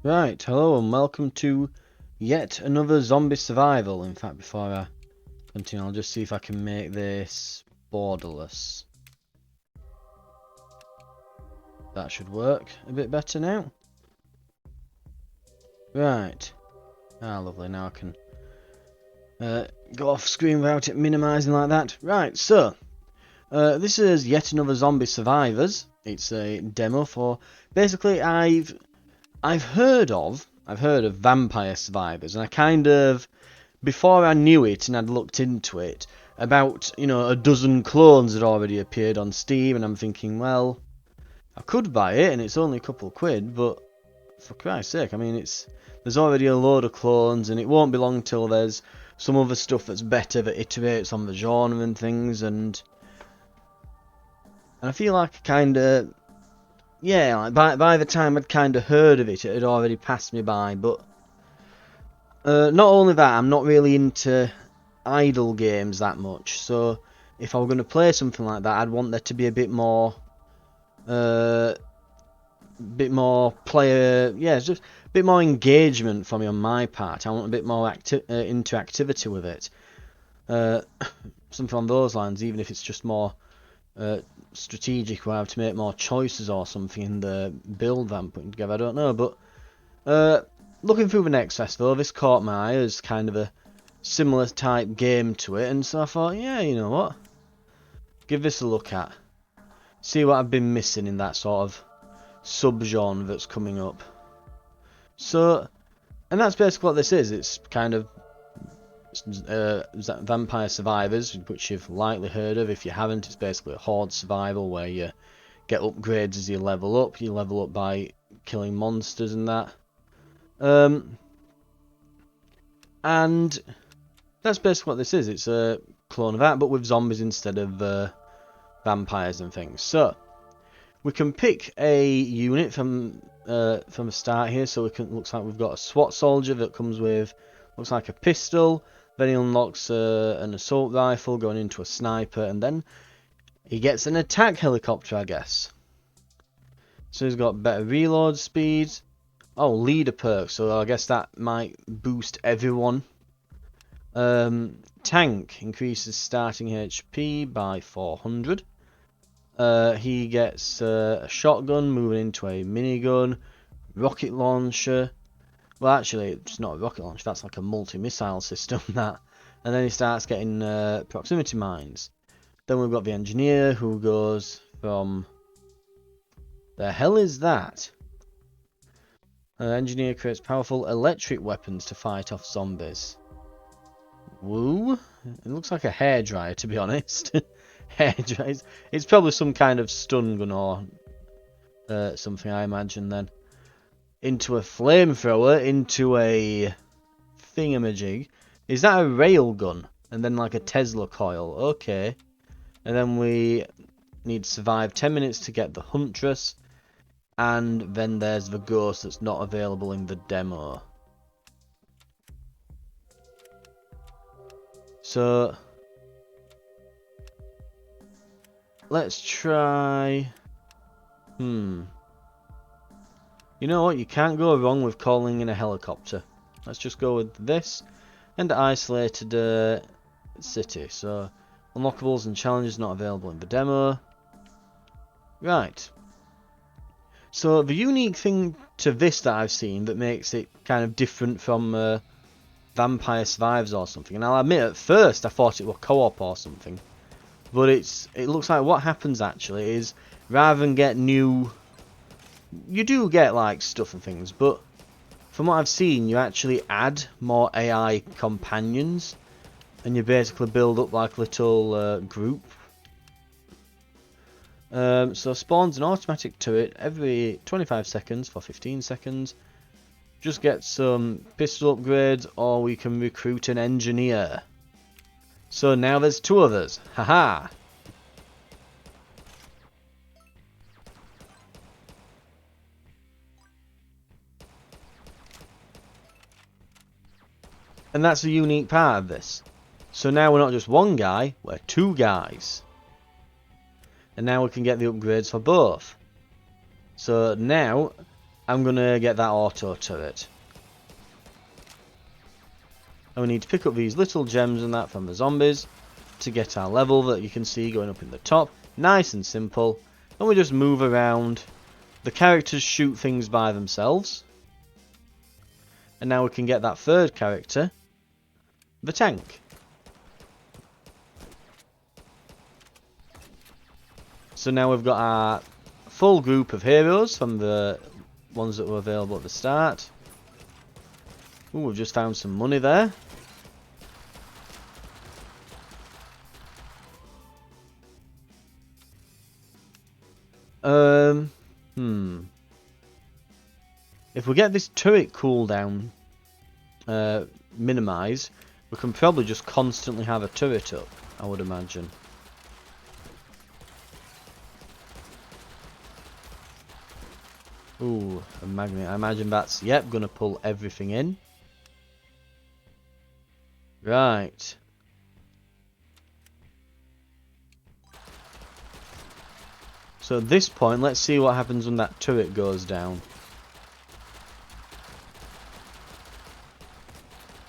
Right, hello and welcome to yet another zombie survival. In fact, before I continue, I'll just see if I can make this borderless. That should work a bit better now. Right. Ah, lovely. Now I can go off screen without it minimising like that. Right, so this is yet another Zombie Survivors. It's a demo for basically I've heard of Vampire Survivors, and I kind of, before I knew it and I'd looked into it, about, a dozen clones had already appeared on Steam, and I'm thinking, well, I could buy it and it's only a couple of quid, but for Christ's sake, I mean, there's already a load of clones, and it won't be long till there's some other stuff that's better that iterates on the genre and things, and I feel like like by the time I'd kind of heard of it, it had already passed me by, but not only that, I'm not really into idle games that much, so if I were going to play something like that, I'd want there to be a bit more player, just a bit more engagement from me on my part. I want a bit more interactivity with it, something on those lines, even if it's just more strategic, where I have to make more choices or something in the build that I'm putting together. I don't know, but looking through the next festival, this caught my eye as kind of a similar type game to it, and so I thought, yeah, you know what, give this a look at, see what I've been missing in that sort of sub-genre that's coming up. So, and that's basically what this is. It's kind of Vampire Survivors, which you've likely heard of. If you haven't, it's basically a horde survival where you get upgrades as you level up. You level up by killing monsters and that. And that's basically what this is. It's a clone of that, but with zombies instead of vampires and things. So we can pick a unit from the start here. So looks like we've got a SWAT soldier that comes with, looks like a pistol. Then he unlocks an assault rifle going into a sniper, and then he gets an attack helicopter, I guess. So he's got better reload speed. Oh, leader perk, so I guess that might boost everyone. Tank increases starting HP by 400. He gets a shotgun moving into a minigun, rocket launcher. Well, actually, it's not a rocket launcher, that's like a multi-missile system, that. And then he starts getting proximity mines. Then we've got the engineer, who goes from... The hell is that? Engineer creates powerful electric weapons to fight off zombies. Woo? It looks like a hairdryer, to be honest. Hairdryer. It's probably some kind of stun gun or something, I imagine, then. Into a flamethrower, into a thingamajig. Is that a rail gun? And then like a Tesla coil. Okay. And then we need to survive 10 minutes to get the Huntress. And then there's the Ghost that's not available in the demo. So let's try... You know what? You can't go wrong with calling in a helicopter. Let's just go with this. And isolated city. So, unlockables and challenges not available in the demo. Right. So, the unique thing to this that I've seen that makes it kind of different from Vampire Survivors or something. And I'll admit, at first I thought it was co-op or something. But it looks like what happens actually is, rather than get new... You do get like stuff and things, but from what I've seen, you actually add more AI companions, and you basically build up like a little group. So spawns an automatic turret every 25 seconds for 15 seconds. Just get some pistol upgrades, or we can recruit an engineer. So now there's two of us. Haha! And that's the unique part of this. So now we're not just one guy, we're two guys. And now we can get the upgrades for both. So now, I'm going to get that auto turret. And we need to pick up these little gems and that from the zombies to get our level that you can see going up in the top. Nice and simple. And we just move around. The characters shoot things by themselves. And now we can get that third character, the tank. So now we've got our full group of heroes from the ones that were available at the start. Ooh, we've just found some money there. If we get this turret cooldown minimised, we can probably just constantly have a turret up, I would imagine. Ooh, a magnet. I imagine that's, yep, gonna pull everything in. Right. So at this point, let's see what happens when that turret goes down.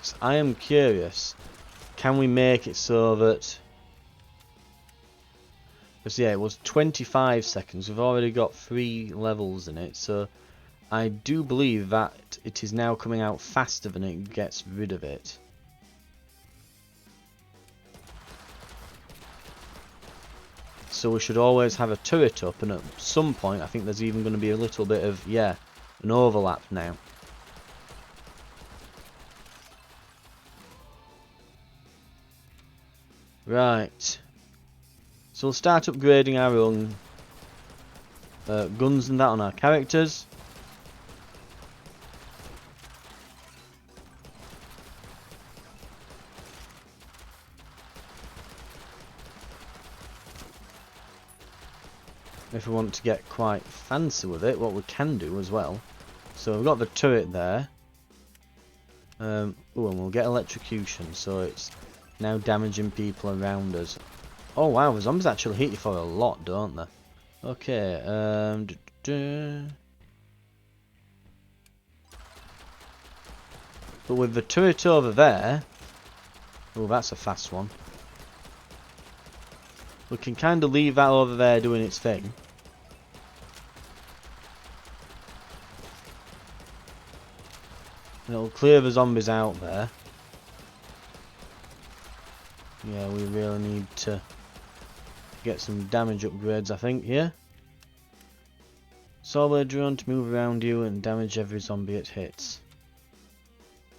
So I am curious. Can we make it so that... Because yeah, it was 25 seconds. We've already got 3 levels in it. So I do believe that it is now coming out faster than it gets rid of it. So we should always have a turret up, and at some point I think there's even going to be a little bit of, yeah, an overlap now. Right. So we'll start upgrading our own guns and that on our characters. If we want to get quite fancy with it, what we can do as well. So we've got the turret there. Oh, and we'll get electrocution, so it's now damaging people around us. Oh wow, the zombies actually hit you for a lot, don't they? Okay, but with the turret over there... Oh, that's a fast one. We can kind of leave that over there doing its thing. And it'll clear the zombies out there. Yeah, we really need to get some damage upgrades, I think, here. Solid drone to move around you and damage every zombie it hits.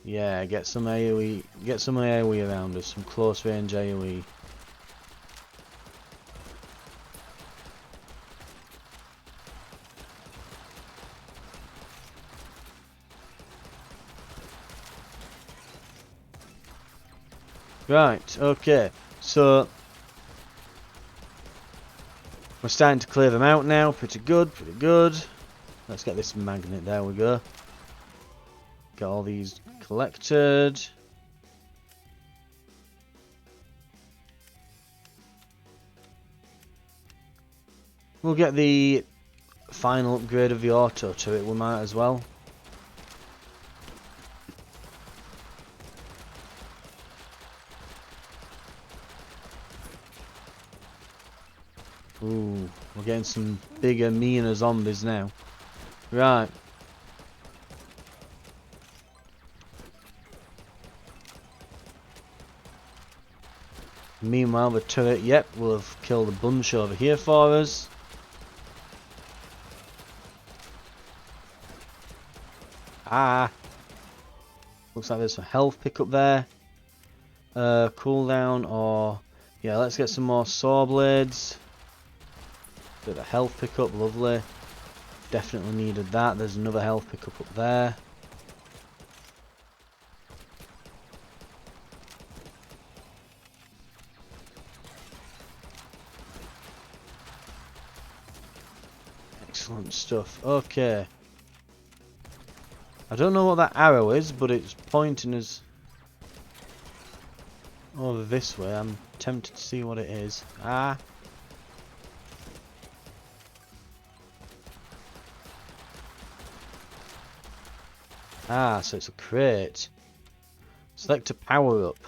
Yeah, get some AoE, around us, some close range AoE. Right, okay, so we're starting to clear them out now, pretty good, pretty good. Let's get this magnet, there we go. Get all these collected. We'll get the final upgrade of the auto turret, we might as well. Ooh, we're getting some bigger, meaner zombies now. Right. Meanwhile, the turret, yep, will have killed a bunch over here for us. Ah! Looks like there's some health pickup there. Cooldown, or... Yeah, let's get some more saw blades. Bit of health pickup, lovely. Definitely needed that. There's another health pickup up there. Excellent stuff. Okay. I don't know what that arrow is, but it's pointing us over this way. I'm tempted to see what it is. Ah! Ah, so it's a crate. Select a power up.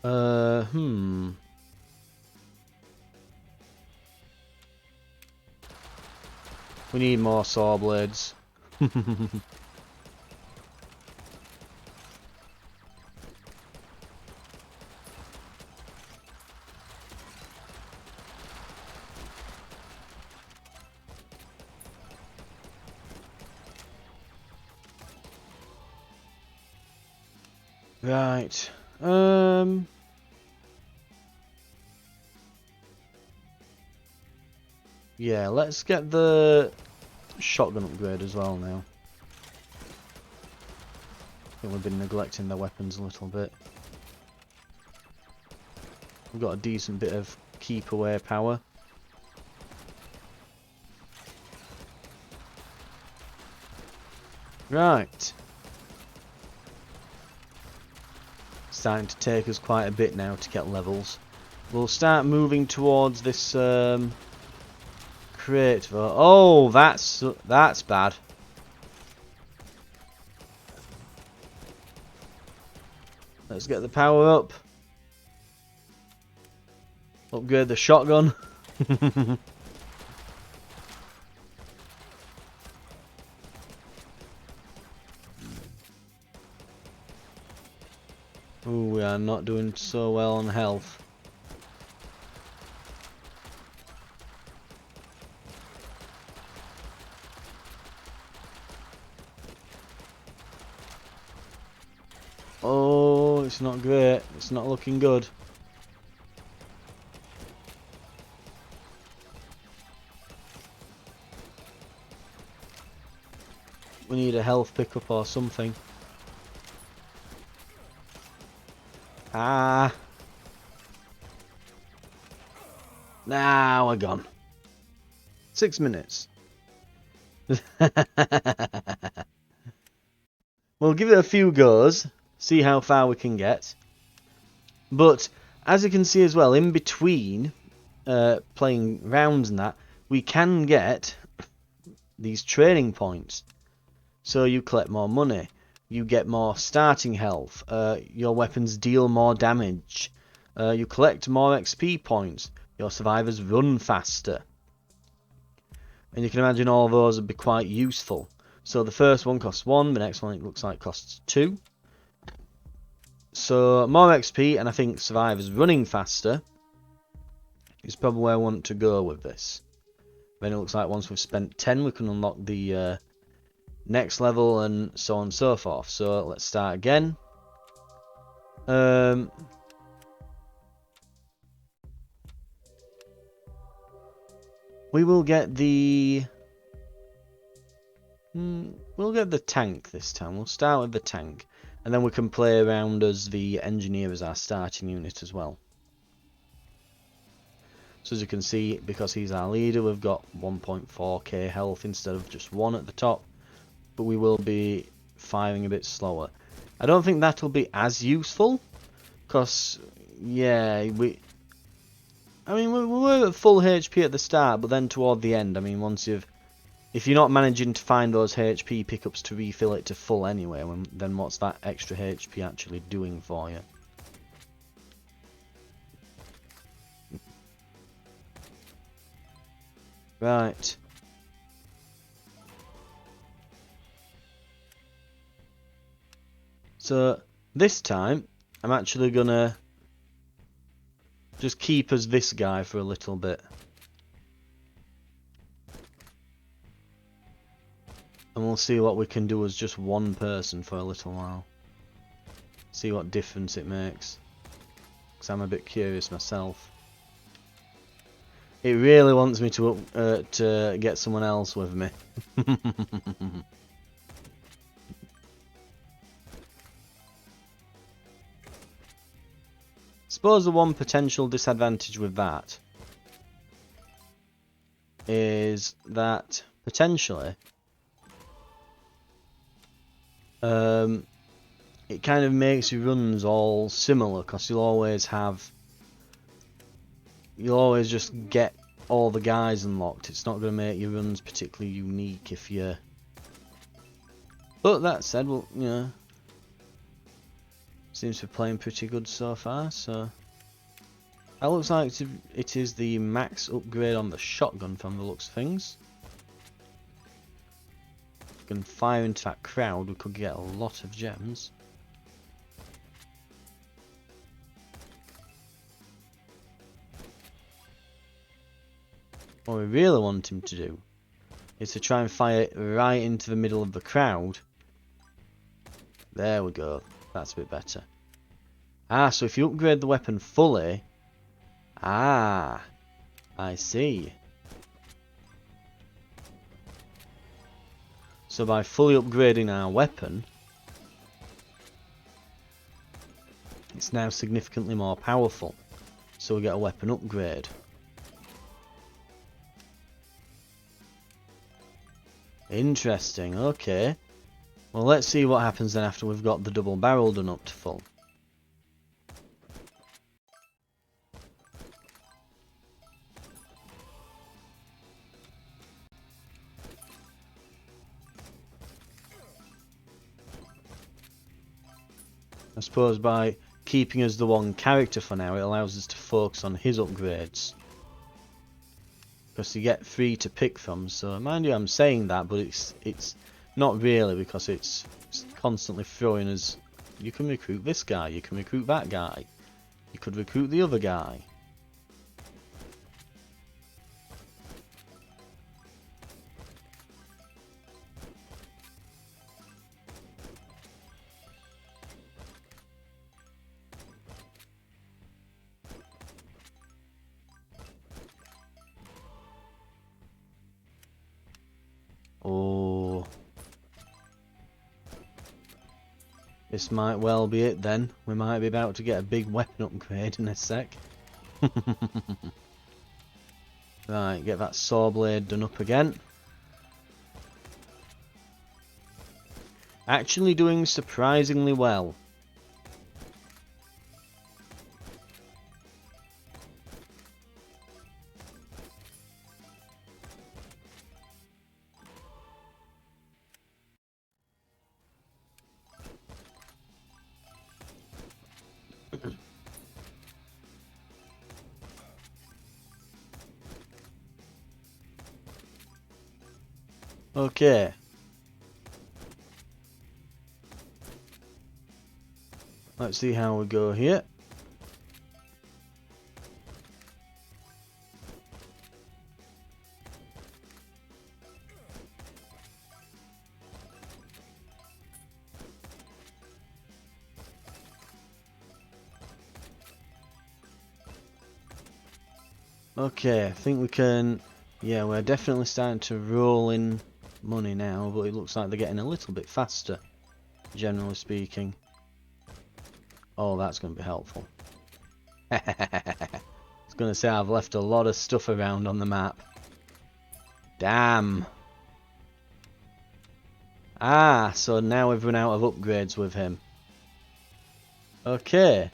Hmm. We need more saw blades. Right. Yeah, let's get the shotgun upgrade as well now. I think we've been neglecting their weapons a little bit. We've got a decent bit of keep away power. Right. Starting to take us quite a bit now to get levels. We'll start moving towards this crate. Oh, that's bad. Let's get the power up. Upgrade the shotgun. Ooh, we are not doing so well on health. Oh, it's not great. It's not looking good. We need a health pickup or something. Ah. Now we're gone. 6 minutes. We'll give it a few goes. See how far we can get. But, as you can see as well, in between playing rounds and that, we can get these training points. So you collect more money. You get more starting health. Your weapons deal more damage. You collect more XP points. Your survivors run faster. And you can imagine all those would be quite useful. So the first one costs 1, the next one it looks like costs 2. So more XP, and I think survivors running faster is probably where I want to go with this. Then it looks like once we've spent 10 we can unlock the next level and so on and so forth. So let's start again. We will get the... we'll get the tank this time. We'll start with the tank. And then we can play around as the engineer as our starting unit as well. So as you can see, because he's our leader, we've got 1.4k health instead of just 1 at the top. But we will be firing a bit slower. I don't think that'll be as useful. Because, yeah, we were at full HP at the start, but then toward the end, I mean, if you're not managing to find those HP pickups to refill it to full anyway, then what's that extra HP actually doing for you? Right. So, this time, I'm actually gonna just keep as this guy for a little bit. And we'll see what we can do as just one person for a little while. See what difference it makes. Because I'm a bit curious myself. It really wants me to get someone else with me. Suppose the one potential disadvantage with that is that potentially it kind of makes your runs all similar, because you'll always just get all the guys unlocked. It's not going to make your runs particularly unique if you... But that said, well, you know, seems to be playing pretty good so far, so... That looks like it is the max upgrade on the shotgun from the looks of things. If we can fire into that crowd, we could get a lot of gems. What we really want him to do is to try and fire it right into the middle of the crowd. There we go. That's a bit better. Ah, so if you upgrade the weapon fully... Ah, I see. So by fully upgrading our weapon, it's now significantly more powerful. So we get a weapon upgrade. Interesting, okay. Well, let's see what happens then after we've got the double barrel done up to full. I suppose by keeping us the one character for now, it allows us to focus on his upgrades. Because you get 3 to pick from, so mind you I'm saying that, but it's not really, because it's constantly throwing us, you can recruit this guy, you can recruit that guy, you could recruit the other guy. Oh, this might well be it then. We might be about to get a big weapon upgrade in a sec. Right, get that saw blade done up again. Actually doing surprisingly well. Okay. Let's see how we go here. Okay, I think we can... Yeah, we're definitely starting to roll in money now, but it looks like they're getting a little bit faster, generally speaking. Oh, that's going to be helpful. I was going to say I've left a lot of stuff around on the map. Damn. Ah, so now we've run out of upgrades with him. Okay.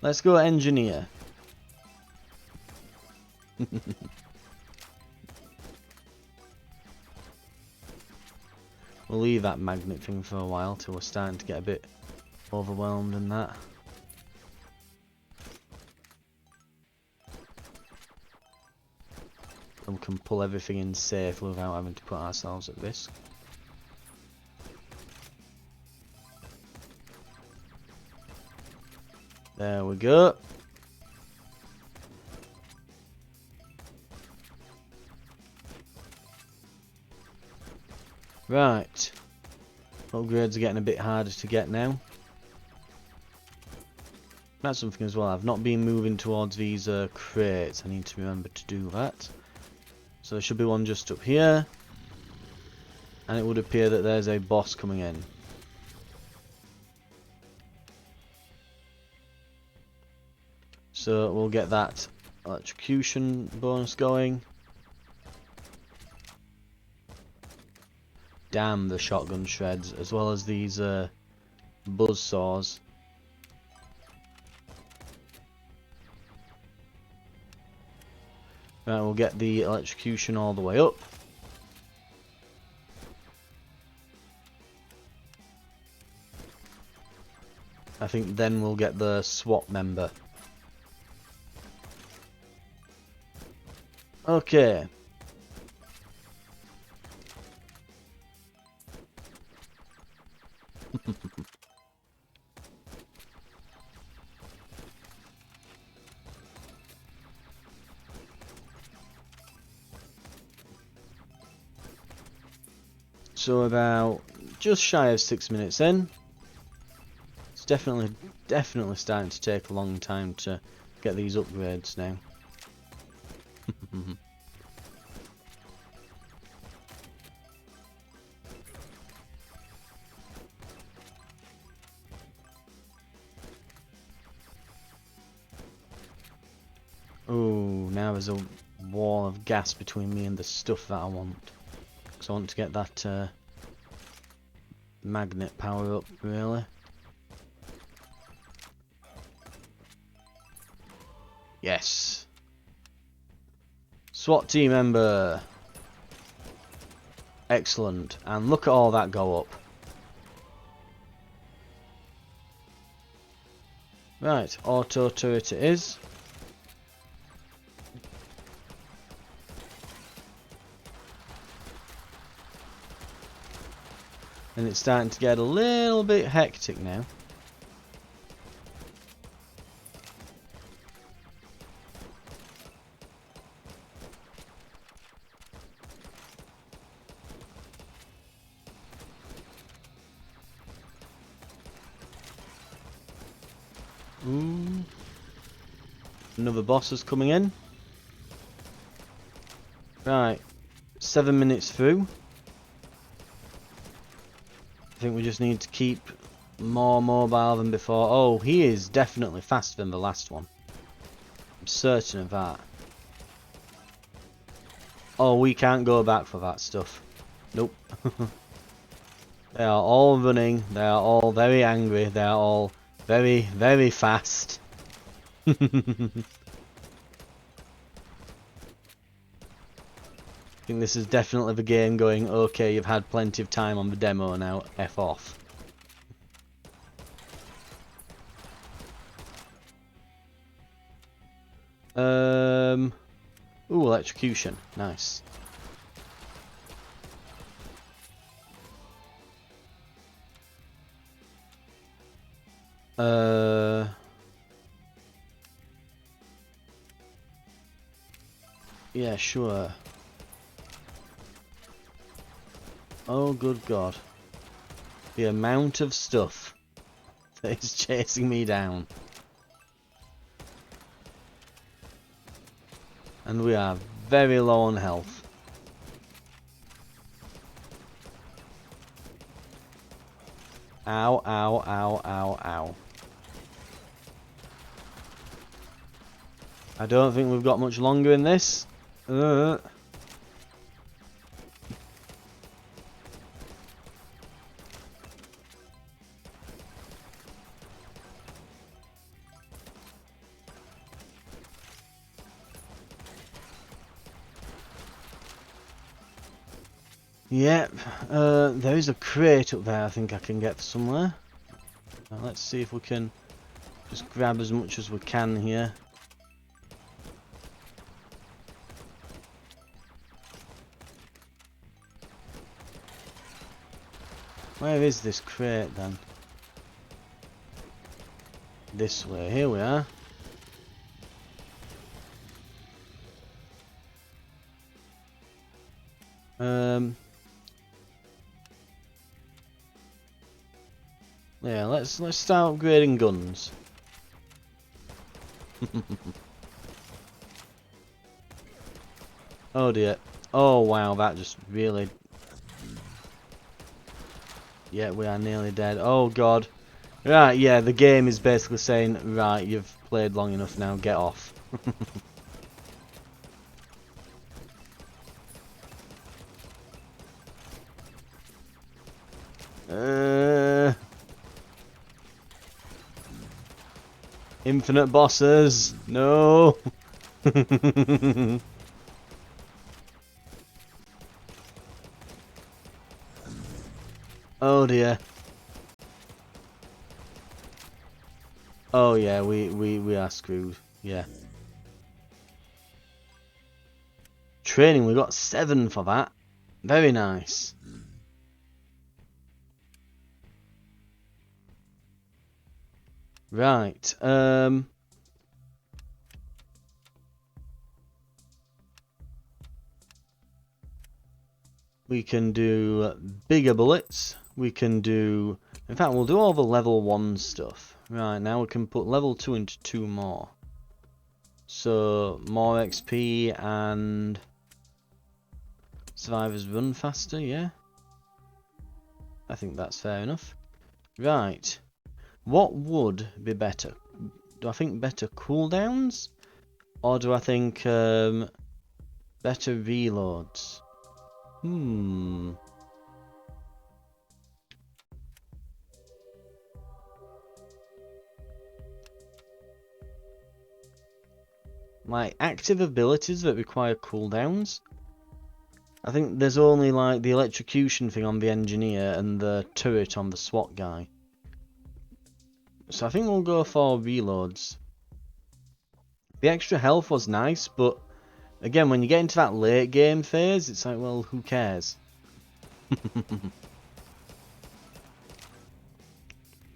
Let's go engineer. We'll leave that magnet thing for a while till we're starting to get a bit overwhelmed in that. And we can pull everything in safely without having to put ourselves at risk. There we go. Right. Upgrades are getting a bit harder to get now. That's something as well. I've not been moving towards these crates. I need to remember to do that. So there should be one just up here. And it would appear that there's a boss coming in. So we'll get that electrocution bonus going. Damn, the shotgun shreds, as well as these buzz saws. Right, we'll get the electrocution all the way up. I think then we'll get the SWAT member. Okay. So about just shy of 6 minutes in. It's definitely starting to take a long time to get these upgrades now. Oh, now there's a wall of gas between me and the stuff that I want. Because I want to get that magnet power up, really. Yes. SWAT team member. Excellent. And look at all that go up. Right, auto turret it is. And it's starting to get a little bit hectic now. Ooh. Another boss is coming in. Right, 7 minutes through. I think we just need to keep more mobile than before. Oh, he is definitely faster than the last one. I'm certain of that. Oh, we can't go back for that stuff. Nope. They are all running. They are all very angry. They are all very, very fast. I think this is definitely the game going, okay, you've had plenty of time on the demo now, F off. Ooh, electrocution. Nice. Yeah, sure. Oh, good God. The amount of stuff that is chasing me down. And we are very low on health. Ow, ow, ow, ow, ow. I don't think we've got much longer in this. Yep, there is a crate up there I think I can get somewhere. Let's see if we can just grab as much as we can here. Where is this crate then? This way, here we are. Yeah, let's start upgrading guns. Oh dear. Oh wow, that just really... Yeah, we are nearly dead. Oh God. Right, yeah, the game is basically saying, right, you've played long enough now, get off. Infinite bosses, no. Oh dear. Oh yeah, we are screwed. Yeah. Training, we got 7 for that. Very nice. Right. We can do bigger bullets. We can do... In fact, we'll do all the level 1 stuff. Right, now we can put level 2 into 2 more. So, more XP and... Survivors run faster, yeah? I think that's fair enough. Right. What would be better? Do I think better cooldowns? Or do I think better reloads? Like active abilities that require cooldowns? I think there's only like the electrocution thing on the engineer and the turret on the SWAT guy. So I think we'll go for reloads. The extra health was nice, but again, when you get into that late game phase, it's like, well, who cares? You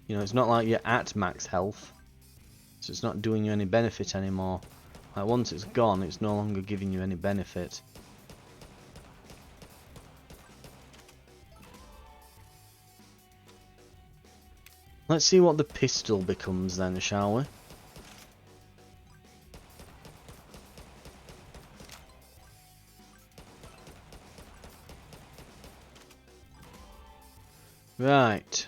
know, it's not like you're at max health, so it's not doing you any benefit anymore. Like once it's gone, it's no longer giving you any benefit. Let's see what the pistol becomes then, shall we? Right.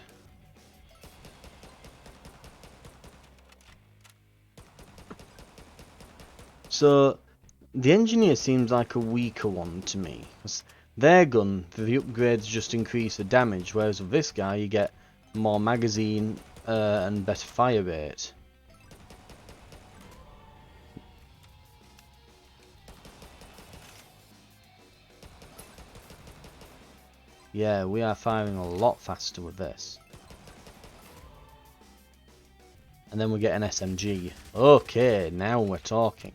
So, the engineer seems like a weaker one to me. Their gun, the upgrades just increase the damage, whereas with this guy you get more magazine and better fire rate. Yeah, we are firing a lot faster with this. And then we get an SMG. Okay, now we're talking.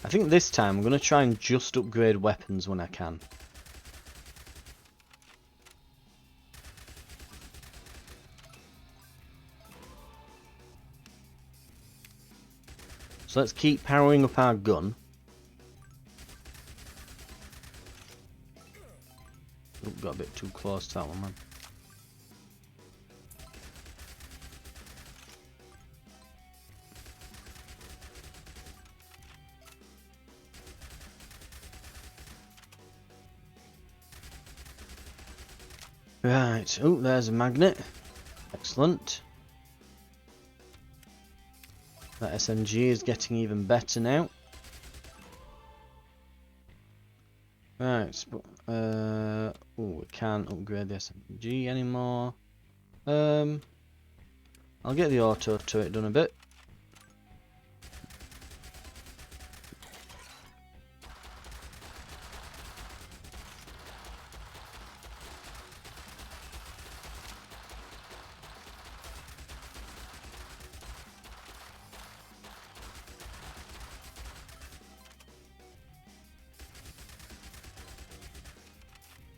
I think this time I'm going to try and just upgrade weapons when I can. So let's keep powering up our gun. Oh, got a bit too close to that one, man. Right, oh, there's a magnet. Excellent. That SMG is getting even better now. Right, oh, we can't upgrade the SMG anymore. I'll get the auto turret done a bit.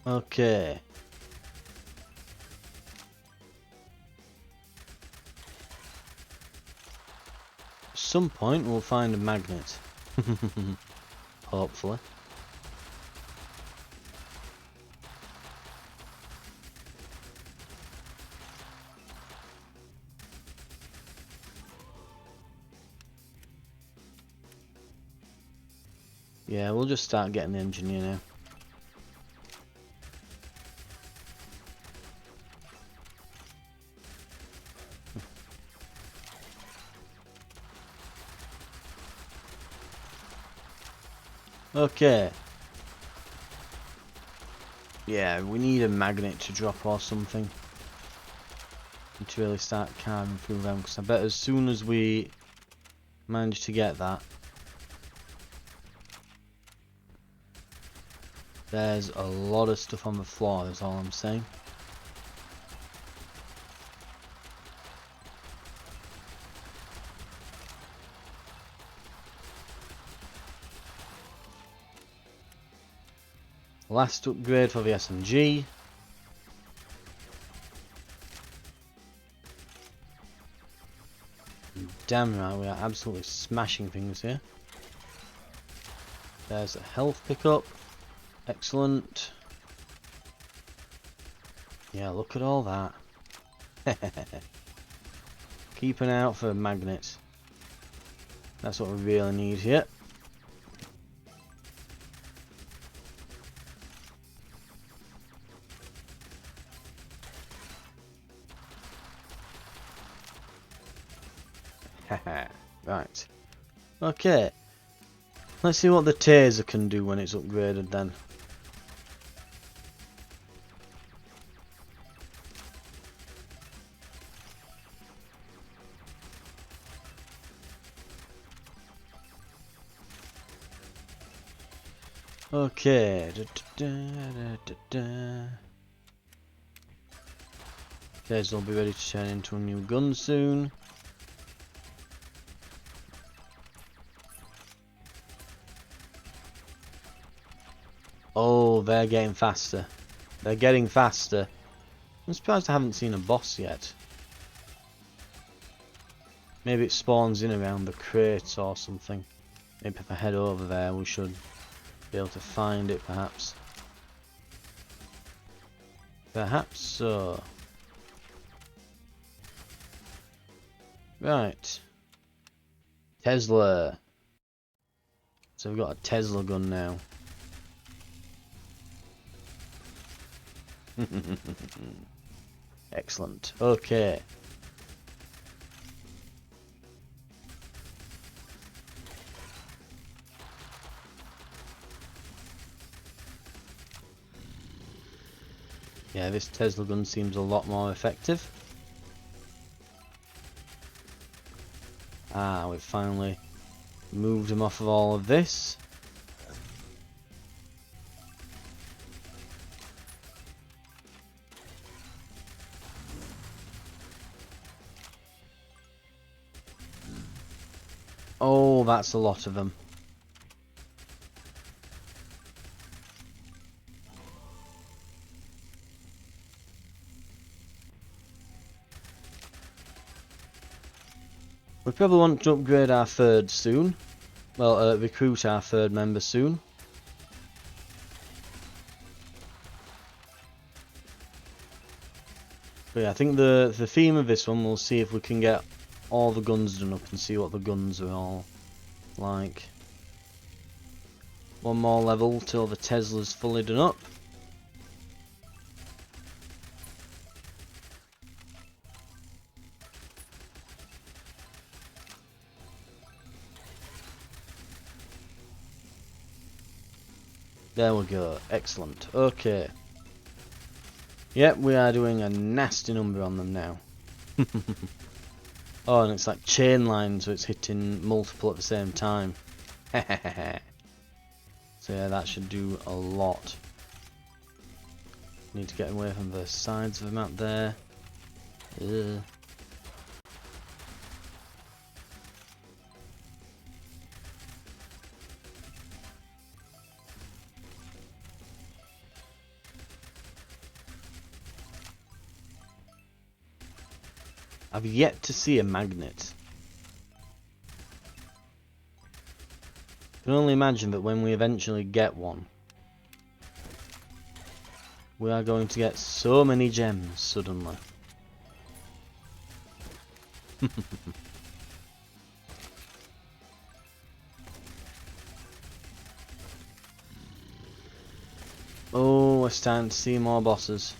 Okay. At some point we'll find a magnet. Hopefully. Yeah, we'll just start getting the engineer now. Okay. Yeah, we need a magnet to drop or something. And to really start carving through them, because I bet as soon as we manage to get that. There's a lot of stuff on the floor, is all I'm saying. Last upgrade for the SMG. Damn right, we are absolutely smashing things here. There's a health pickup. Excellent. Yeah, look at all that. Keep an eye out for magnets. That's what we really need here. Right. Okay. Let's see what the taser can do when it's upgraded then. Okay. Taser will be ready to turn into a new gun soon. Oh, they're getting faster. They're getting faster. I'm surprised I haven't seen a boss yet. Maybe it spawns in around the crates or something. Maybe if I head over there we should be able to find it perhaps. Perhaps so. Right. Tesla. So we've got a Tesla gun now. Excellent. Okay. Yeah, this Tesla gun seems a lot more effective. Ah, we've finally moved him off of all of this. Oh, that's a lot of them. We probably want to upgrade our third soon. Well, recruit our third member soon. But yeah, I think the theme of this one, we'll see if we can get all the guns done up and see what the guns are all like. One more level till the Tesla's fully done up. There we go. Excellent. Okay. Yep, we are doing a nasty number on them now. Oh, and it's like chain line, so it's hitting multiple at the same time. So yeah, that should do a lot. Need to get away from the sides of the map there. Ugh. I've yet to see a magnet. I can only imagine that when we eventually get one, we are going to get so many gems suddenly. Oh, we're starting to see more bosses.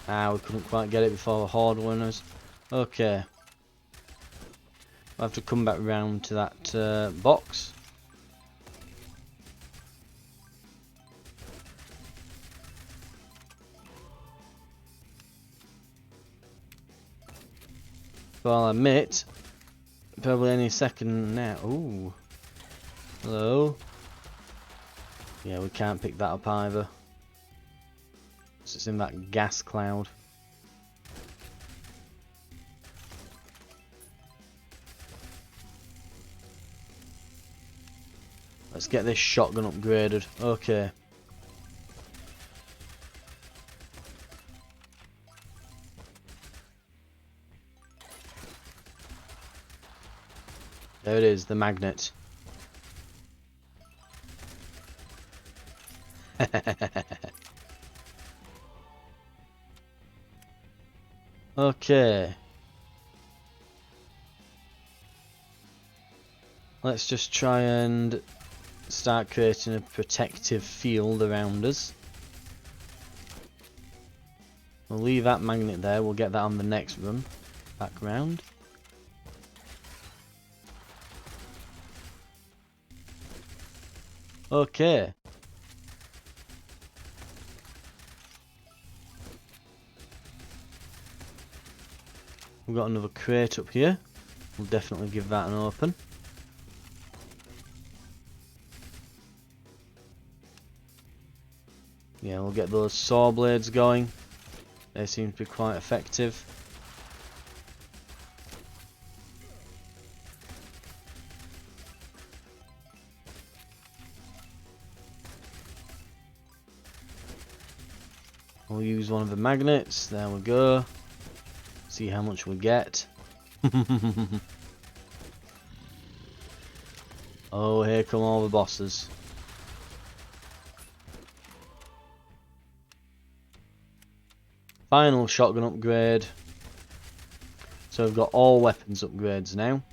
Ah, we couldn't quite get it before the horde winners. Okay. We'll have to come back round to that box. But I'll admit, probably any second now. Ooh. Hello. Yeah, we can't pick that up either. It's in that gas cloud. Let's get this shotgun upgraded. Okay. There it is, the magnet. Okay. Let's just try and start creating a protective field around us. We'll leave that magnet there, we'll get that on the next run. Back round. Okay. We've got another crate up here. We'll definitely give that an open. Yeah, we'll get those saw blades going. They seem to be quite effective. We'll use one of the magnets. There we go. See how much we get. Oh, here come all the bosses. Final shotgun upgrade. So we've got all weapons upgrades now.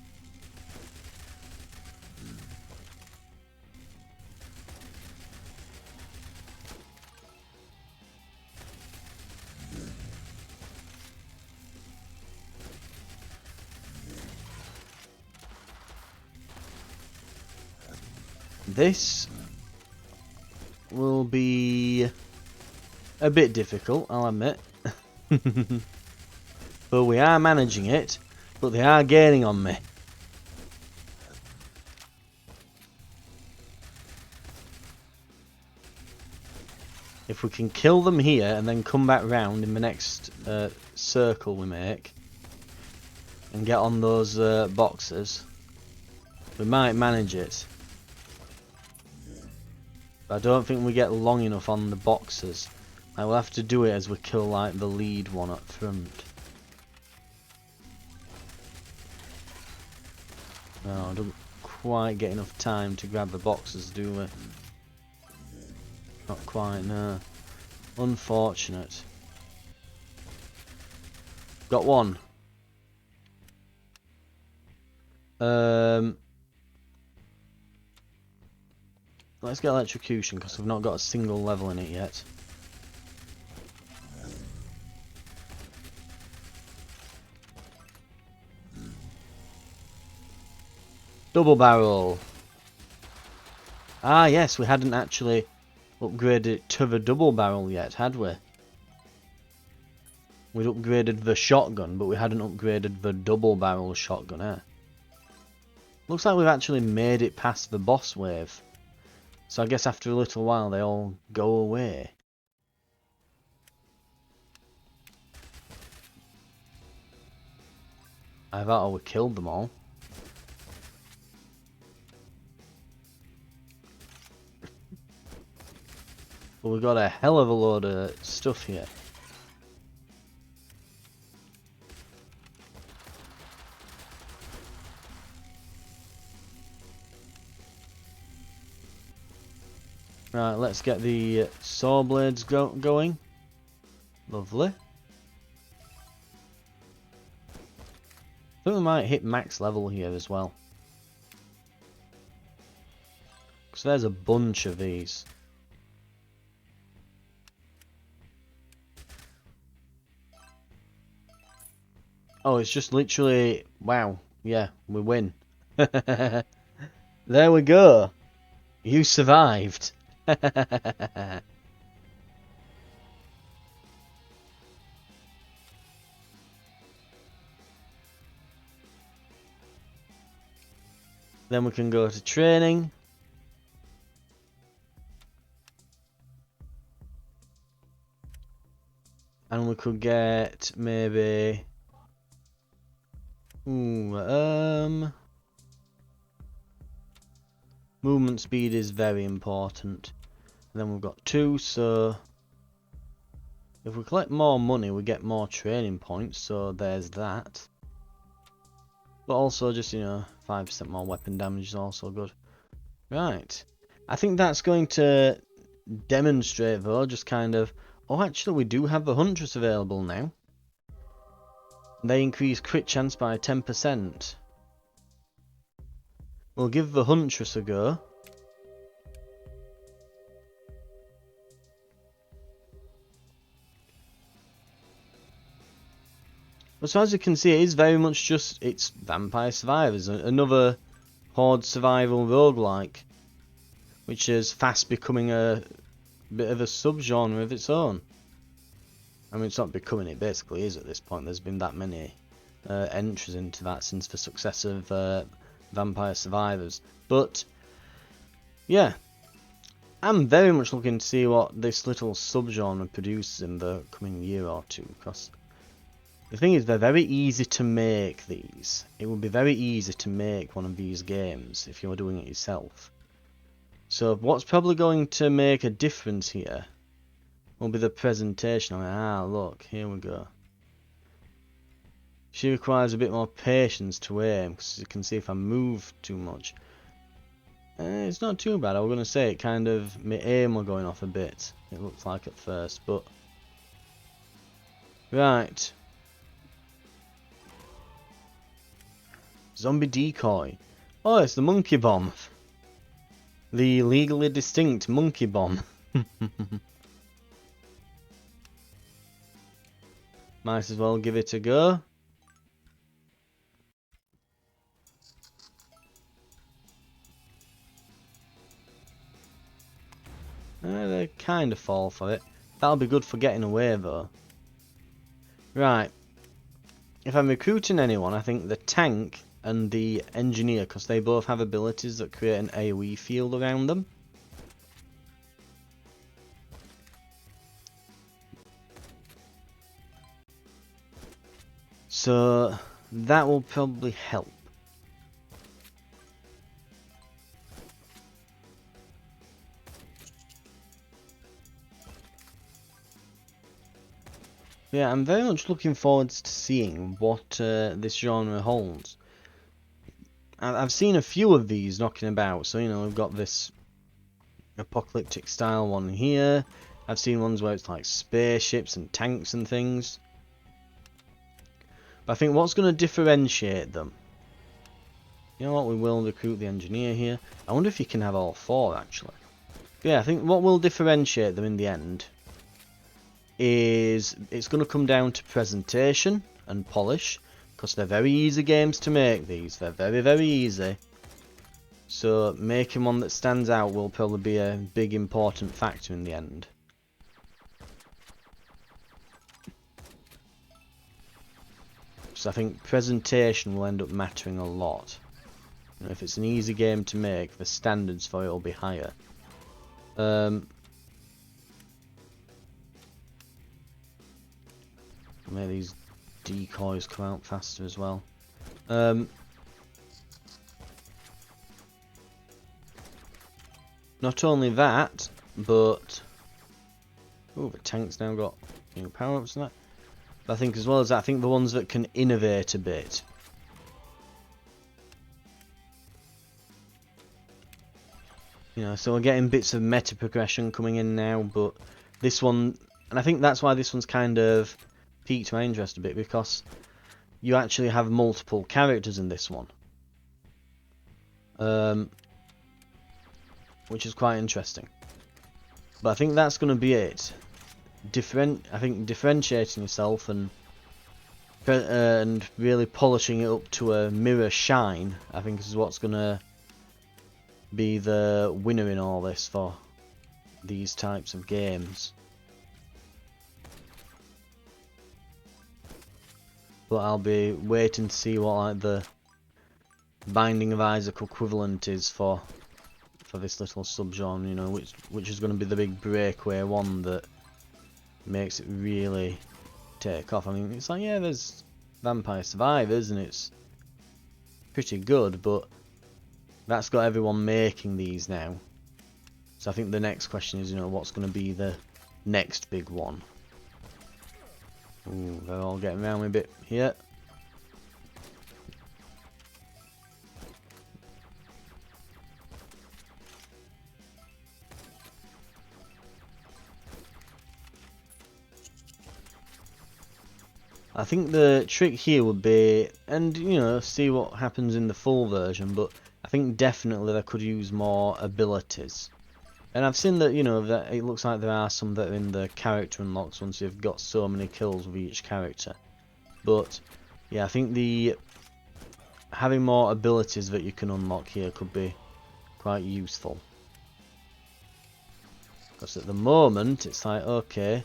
This will be a bit difficult, I'll admit. But we are managing it, but they are gaining on me. If we can kill them here and then come back round in the next circle we make and get on those boxes, we might manage it. But I don't think we get long enough on the boxes. I will have to do it as we kill like the lead one up front. No, I don't quite get enough time to grab the boxes, do we? Not quite, no. Unfortunate. Got one. Let's get electrocution because we've not got a single level in it yet. Double barrel. Ah yes, we hadn't actually upgraded it to the double barrel yet, had we? We'd upgraded the shotgun, but we hadn't upgraded the double barrel shotgun, eh? Looks like we've actually made it past the boss wave. So I guess after a little while they all go away. I thought we killed them all. But we've got a hell of a load of stuff here. Right, let's get the saw blades going. Lovely. I think we might hit max level here as well. Because there's a bunch of these. Oh, it's just literally... Wow. Yeah, we win. There we go. You survived. Then we can go to training. And we could get maybe... movement speed is very important. And then we've got 2, so... if we collect more money, we get more training points, so there's that. But also just, 5% more weapon damage is also good. Right. I think that's going to demonstrate, though, just kind of... oh, actually, we do have the Huntress available now. They increase crit chance by 10%. We'll give the Huntress a go. So as you can see, it is very much just, it's Vampire Survivors, another Horde survival roguelike, which is fast becoming a bit of a subgenre of its own. I mean, it's not becoming, it basically is at this point. There's been that many entries into that since the success of Vampire Survivors. But, yeah, I'm very much looking to see what this little subgenre produces in the coming year or two, because the thing is, they're very easy to make these. It would be very easy to make one of these games if you were doing it yourself. So what's probably going to make a difference here will be the presentation. Look, here we go. She requires a bit more patience to aim, because you can see if I move too much. It's not too bad. I was going to say it kind of, my aim were going off a bit. It looked like at first, but... right. Zombie decoy. Oh, it's the monkey bomb. The legally distinct monkey bomb. Might as well give it a go. They kind of fall for it. That'll be good for getting away though. Right. If I'm recruiting anyone, I think the tank and the engineer, because they both have abilities that create an AoE field around them. So that will probably help. Yeah, I'm very much looking forward to seeing what this genre holds. I've seen a few of these knocking about, so we've got this apocalyptic style one here. I've seen ones where it's like spaceships and tanks and things. But I think what's going to differentiate them... you know what, we will recruit the engineer here. I wonder if you can have all 4 actually. But yeah, I think what will differentiate them in the end is it's going to come down to presentation and polish, because they're very easy games to make these. They're very, very easy. So making one that stands out will probably be a big important factor in the end. So I think presentation will end up mattering a lot. If it's an easy game to make, the standards for it will be higher. Make these decoys come out faster as well. Not only that, but... oh, the tank's now got new power-ups and that. But I think as well as that, I think the ones that can innovate a bit. So we're getting bits of meta progression coming in now, but this one... and I think that's why this one's kind of piqued my interest a bit, because you actually have multiple characters in this one. Which is quite interesting. But I think that's going to be it. I think differentiating yourself and really polishing it up to a mirror shine, I think is what's going to be the winner in all this for these types of games. But I'll be waiting to see what like the Binding of Isaac equivalent is for this little subgenre, you know, which is going to be the big breakaway one that makes it really take off. I mean, it's like, yeah, there's Vampire Survivors and it's pretty good, but that's got everyone making these now. So I think the next question is, you know, what's going to be the next big one? Ooh, they're all getting around me a bit here. I think the trick here would be, and you know, see what happens in the full version, but I think definitely they could use more abilities. And I've seen that, you know, that it looks like there are some that are in the character unlocks once you've got so many kills with each character. But yeah, I think the having more abilities that you can unlock here could be quite useful. Because at the moment it's like, okay,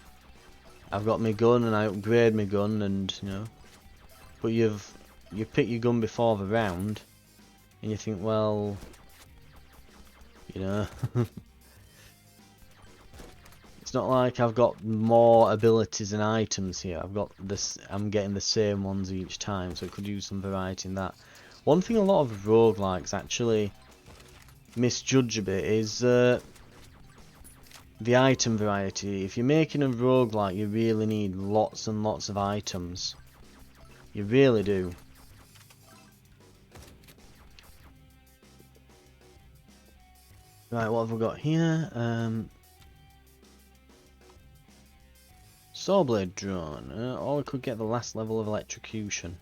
I've got my gun and I upgrade my gun, and you know, but you pick your gun before the round, and you think, well, you know, it's not like I've got more abilities and items here. I've got this. I'm getting the same ones each time, so it could use some variety in that. One thing a lot of roguelikes actually misjudge a bit is the item variety. If you're making a roguelike, you really need lots and lots of items. You really do. Right, what have we got here? Sawblade drone. Or we could get the last level of electrocution.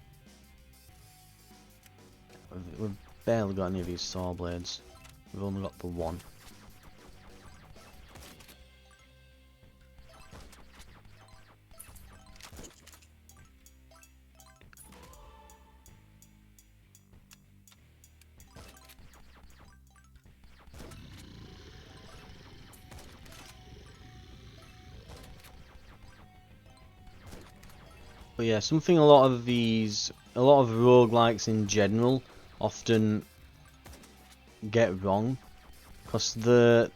We've barely got any of these sawblades. We've only got the one. But yeah, something a lot of roguelikes in general often get wrong, because the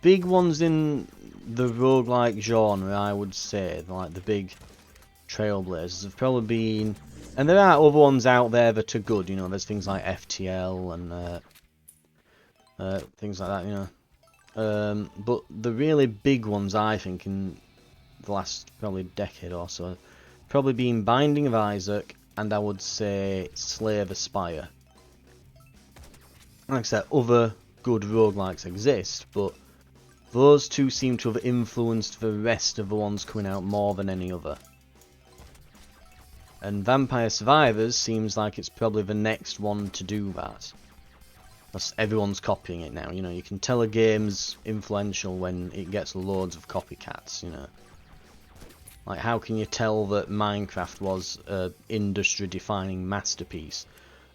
big ones in the roguelike genre, I would say, like the big trailblazers, have probably been, and there are other ones out there that are good, you know, there's things like FTL and things like that, you know, but the really big ones, I think, in the last probably decade or so, probably been Binding of Isaac, and I would say Slay the Spire. Like I said, other good roguelikes exist, but those two seem to have influenced the rest of the ones coming out more than any other. And Vampire Survivors seems like it's probably the next one to do that. Because everyone's copying it now, you know, you can tell a game's influential when it gets loads of copycats, you know. Like, how can you tell that Minecraft was an industry-defining masterpiece?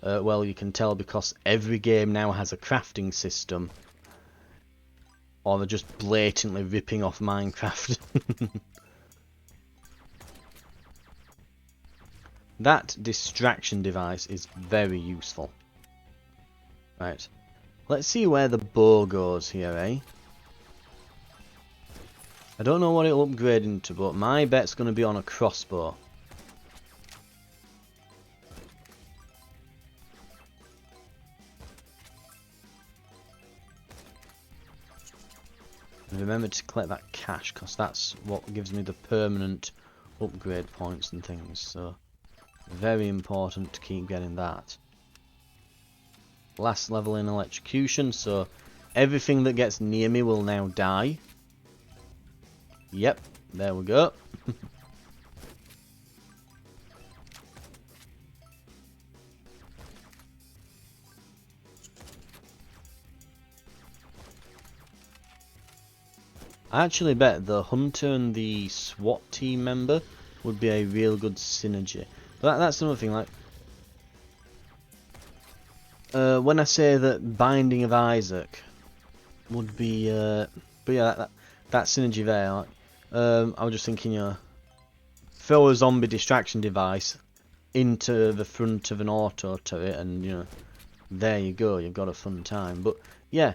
Well, you can tell because every game now has a crafting system. Or they're just blatantly ripping off Minecraft. That distraction device is very useful. Right. Let's see where the bow goes here, eh? I don't know what it'll upgrade into, but my bet's going to be on a crossbow. And remember to collect that cash, because that's what gives me the permanent upgrade points and things, so very important to keep getting that. Last level in electrocution, so everything that gets near me will now die. Yep, there we go. I actually bet the hunter and the SWAT team member would be a real good synergy. But that's another thing, like, when I say that Binding of Isaac would be, but yeah, that synergy there, like, I was just thinking, you know, throw a zombie distraction device, into the front of an auto turret, and you know, there you go, you've got a fun time. But yeah,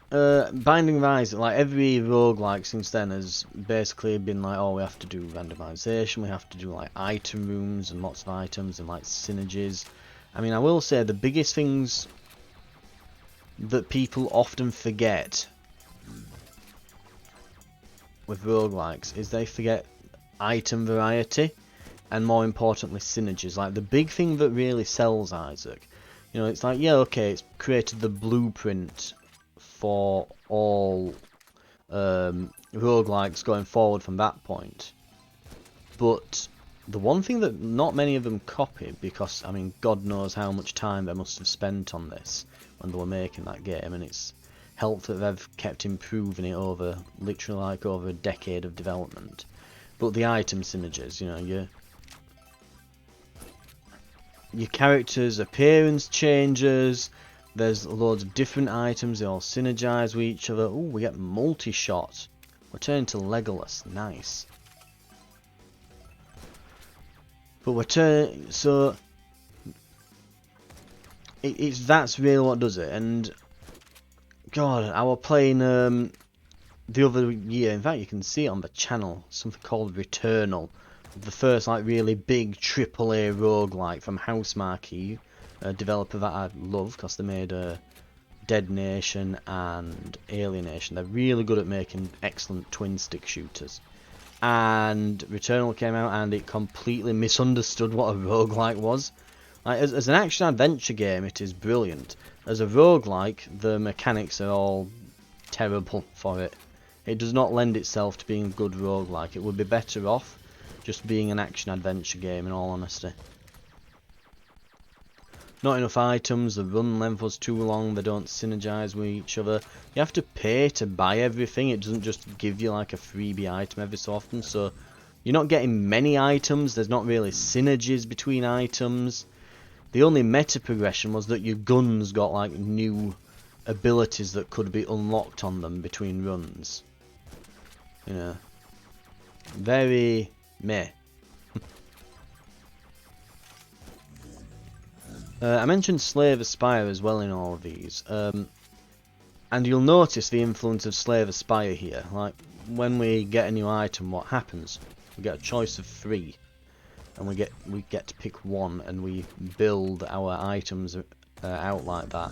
Binding of Isaac, like every roguelike since then has basically been like, oh, we have to do randomization, we have to do like item rooms and lots of items and like synergies. I mean, I will say the biggest things that people often forget with roguelikes is they forget item variety, and more importantly synergies. Like the big thing that really sells Isaac, you know, it's like, yeah, okay, it's created the blueprint for all roguelikes going forward from that point. But the one thing that not many of them copied, because I mean, God knows how much time they must have spent on this when they were making that game, and it's helped that they've kept improving it over literally like over a decade of development. But the item synergies, you know, your character's appearance changes, there's loads of different items, they all synergize with each other. Ooh, we get multi-shot. We're turning to Legolas, nice. But we're turning, so that's really what does it. And God, I was playing the other year, in fact you can see it on the channel, something called Returnal, the first like really big AAA roguelike from Housemarque, a developer that I love because they made Dead Nation and Alienation. They're really good at making excellent twin stick shooters. And Returnal came out and it completely misunderstood what a roguelike was. Like, as an action adventure game it is brilliant. As a roguelike the mechanics are all terrible for it. It does not lend itself to being a good roguelike. It would be better off just being an action adventure game, in all honesty. Not enough items, the run length was too long, they don't synergize with each other. You have to pay to buy everything, it doesn't just give you like a freebie item every so often, so you're not getting many items, there's not really synergies between items. The only meta progression was that your guns got like new abilities that could be unlocked on them between runs. You know, very meh. I mentioned Slay the Spire as well in all of these, and you'll notice the influence of Slay the Spire here. Like, when we get a new item, what happens? We get a choice of 3, and we get to pick one, and we build our items out like that.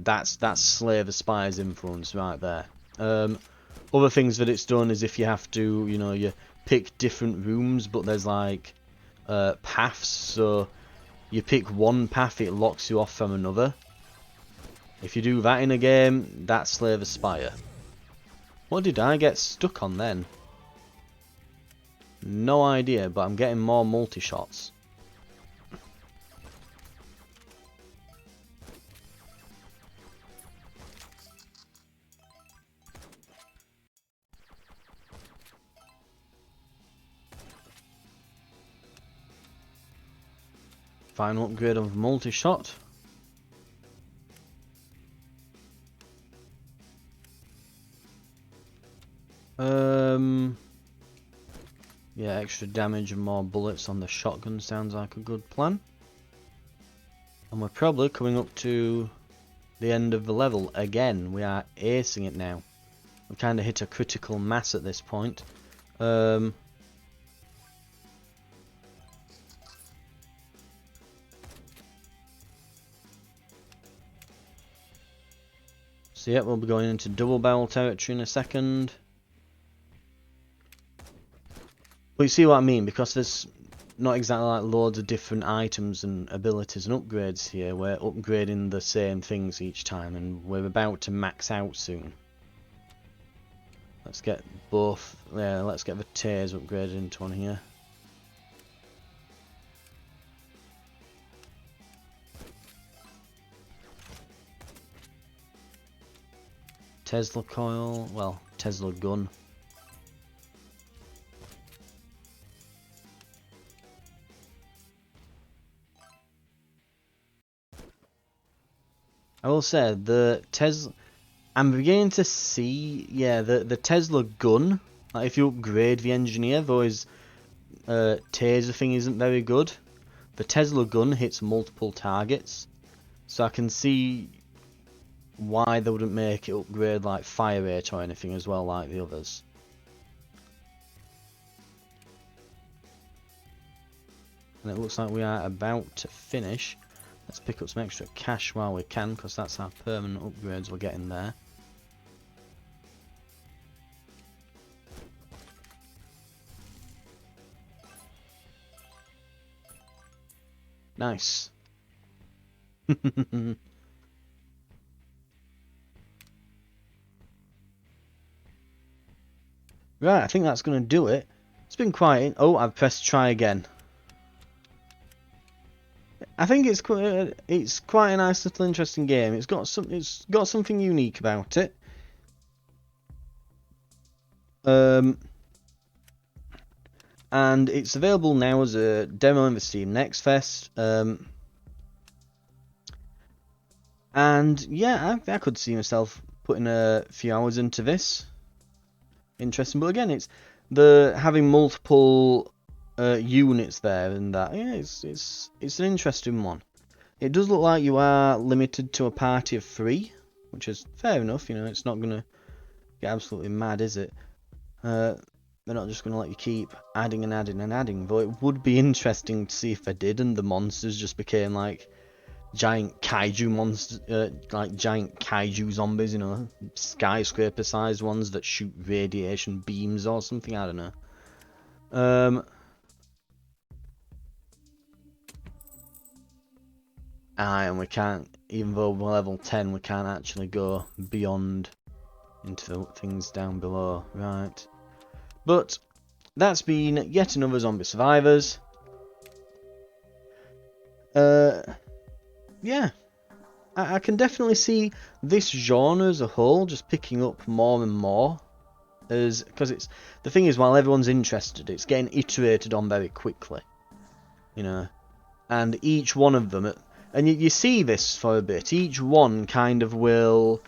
That's Slay the Spire's influence right there. Other things that it's done is if you have to, you know, you pick different rooms, but there's like paths, so you pick one path, it locks you off from another. If you do that in a game, that's Slay the Spire. What did I get stuck on then? No idea, but I'm getting more multi-shots. Final upgrade of multi-shot. Yeah, extra damage and more bullets on the shotgun sounds like a good plan. And we're probably coming up to the end of the level again. We are acing it now. We've kind of hit a critical mass at this point. So yeah, we'll be going into double barrel territory in a second. But you see what I mean, because there's not exactly like loads of different items and abilities and upgrades here. We're upgrading the same things each time, and we're about to max out soon. Let's get both. Yeah, let's get the tears upgraded into one here. Tesla coil, well, Tesla gun. I will say the Tesla. I'm beginning to see, yeah, the Tesla gun. Like if you upgrade the engineer, though, is taser thing isn't very good. The Tesla gun hits multiple targets, so I can see why they wouldn't make it upgrade like fire rate or anything as well like the others. And it looks like we are about to finish. Let's pick up some extra cash while we can, because that's our permanent upgrades we're getting there. Nice. Right, I think that's going to do it. It's been quite... Oh, I've pressed try again. I think it's quite a nice little interesting game. It's got something unique about it. And it's available now as a demo in the Steam Next Fest. And yeah, I could see myself putting a few hours into this. Interesting, but again, it's the having multiple units there, and that yeah, it's an interesting one. It does look like you are limited to a party of 3, which is fair enough. You know, it's not gonna get absolutely mad, is it? They're not just gonna let you keep adding and adding and adding. But it would be interesting to see if they did, and the monsters just became like giant kaiju monsters, like giant kaiju zombies, you know, skyscraper sized ones that shoot radiation beams or something, I don't know. And we can't, even though we're level 10, we can't actually go beyond into the things down below, right? But that's been yet another Zombie Survivors. Yeah, I can definitely see this genre as a whole just picking up more and more, because it's the thing is, while everyone's interested, it's getting iterated on very quickly, you know, and each one of them, and you see this for a bit, each one kind of will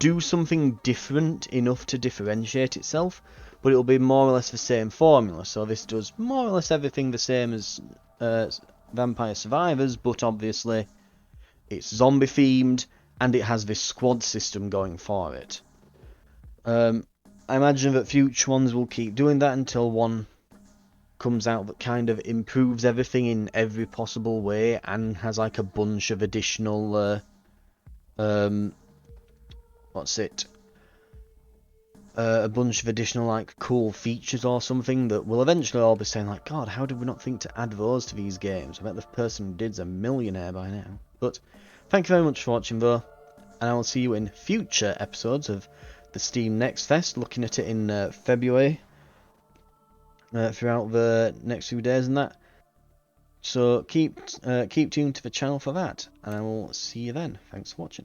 do something different enough to differentiate itself, but it'll be more or less the same formula. So this does more or less everything the same as Vampire Survivors, but obviously it's zombie themed, and it has this squad system going for it. I imagine that future ones will keep doing that until one comes out that kind of improves everything in every possible way and has like a bunch of additional a bunch of additional like cool features or something that will eventually all be saying like, God, how did we not think to add those to these games? I bet the person who did's a millionaire by now. But thank you very much for watching though, and I will see you in future episodes of the Steam Next Fest, looking at it in February, throughout the next few days and that. So keep tuned to the channel for that, and I will see you then. Thanks for watching.